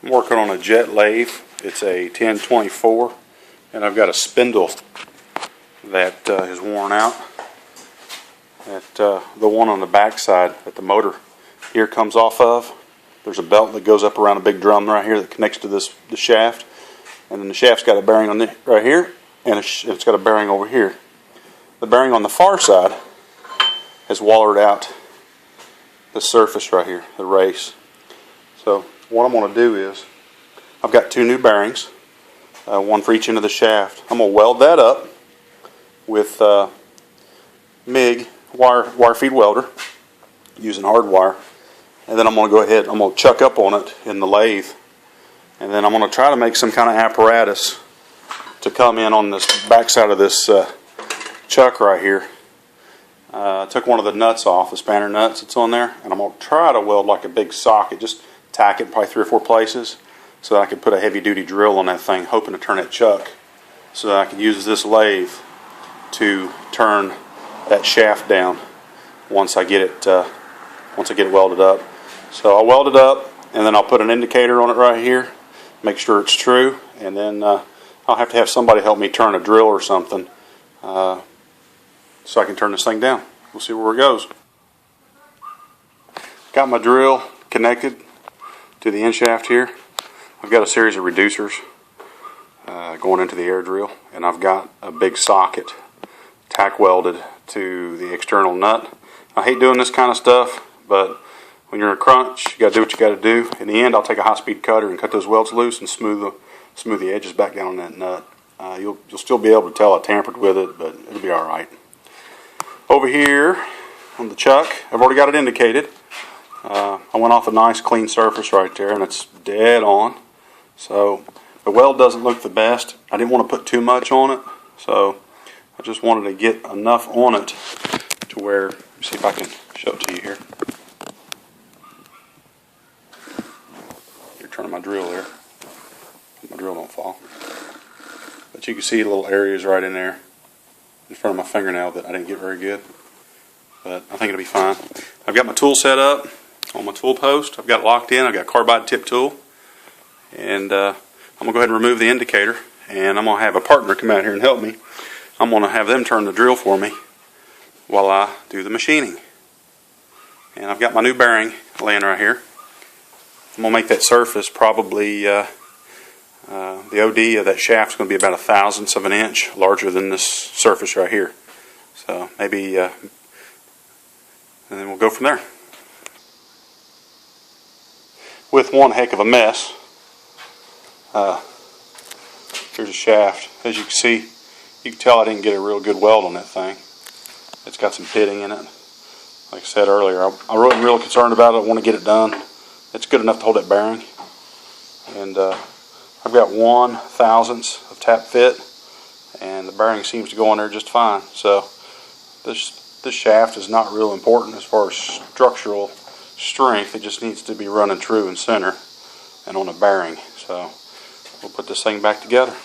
I'm working on a jet lathe. It's a 1024, and I've got a spindle that is worn out. The one on the back side that the motor here comes off of. There's a belt that goes up around a big drum right here that connects to the shaft, and then the shaft's got a bearing on right here, and it's got a bearing over here. The bearing on the far side has wallered out the surface right here, the race. So what I'm going to do is, I've got two new bearings, one for each end of the shaft. I'm going to weld that up with MIG wire feed welder using hard wire, and then I'm going to go ahead, I'm going to chuck up on it in the lathe, and then I'm going to try to make some kind of apparatus to come in on this back side of this chuck right here. I took one of the nuts off, the spanner nuts that's on there, and I'm going to try to weld like a big socket, just tack it probably 3 or 4 places so that I can put a heavy duty drill on that thing, hoping to turn that chuck so that I can use this lathe to turn that shaft down once I get it welded up. So I'll weld it up, and then I'll put an indicator on it right here, make sure it's true, and then I'll have to have somebody help me turn a drill or something so I can turn this thing down. We'll see where it goes. Got my drill connected to the end shaft here. I've got a series of reducers going into the air drill, and I've got a big socket tack welded to the external nut. I hate doing this kind of stuff, but when you're in a crunch, you got to do what you got to do. In the end, I'll take a high-speed cutter and cut those welds loose and smooth the edges back down on that nut. You'll still be able to tell I tampered with it, but it'll be all right. Over here on the chuck, I've already got it indicated. I went off a nice clean surface right there, and it's dead on. So the weld doesn't look the best. I didn't want to put too much on it, so I just wanted to get enough on it to where, let me see if I can show it to you here. You're turning my drill there. My drill don't fall. But you can see little areas right in there in front of my fingernail that I didn't get very good. But I think it'll be fine. I've got my tool set up on my tool post. I've got it locked in. I've got a carbide tip tool. And I'm going to go ahead and remove the indicator. And I'm going to have a partner come out here and help me. I'm going to have them turn the drill for me while I do the machining. And I've got my new bearing laying right here. I'm going to make that surface probably, the OD of that shaft is going to be about 1/1000th of an inch larger than this surface right here. So maybe, and then we'll go from there. With one heck of a mess. Here's a shaft. As you can see, you can tell I didn't get a real good weld on that thing. It's got some pitting in it. Like I said earlier, I wasn't real concerned about it. I want to get it done. It's good enough to hold that bearing. And I've got 1/1000th of tap fit, and the bearing seems to go on there just fine. So this shaft is not real important as far as structural strength. It just needs to be running true and center and on a bearing. So we'll put this thing back together.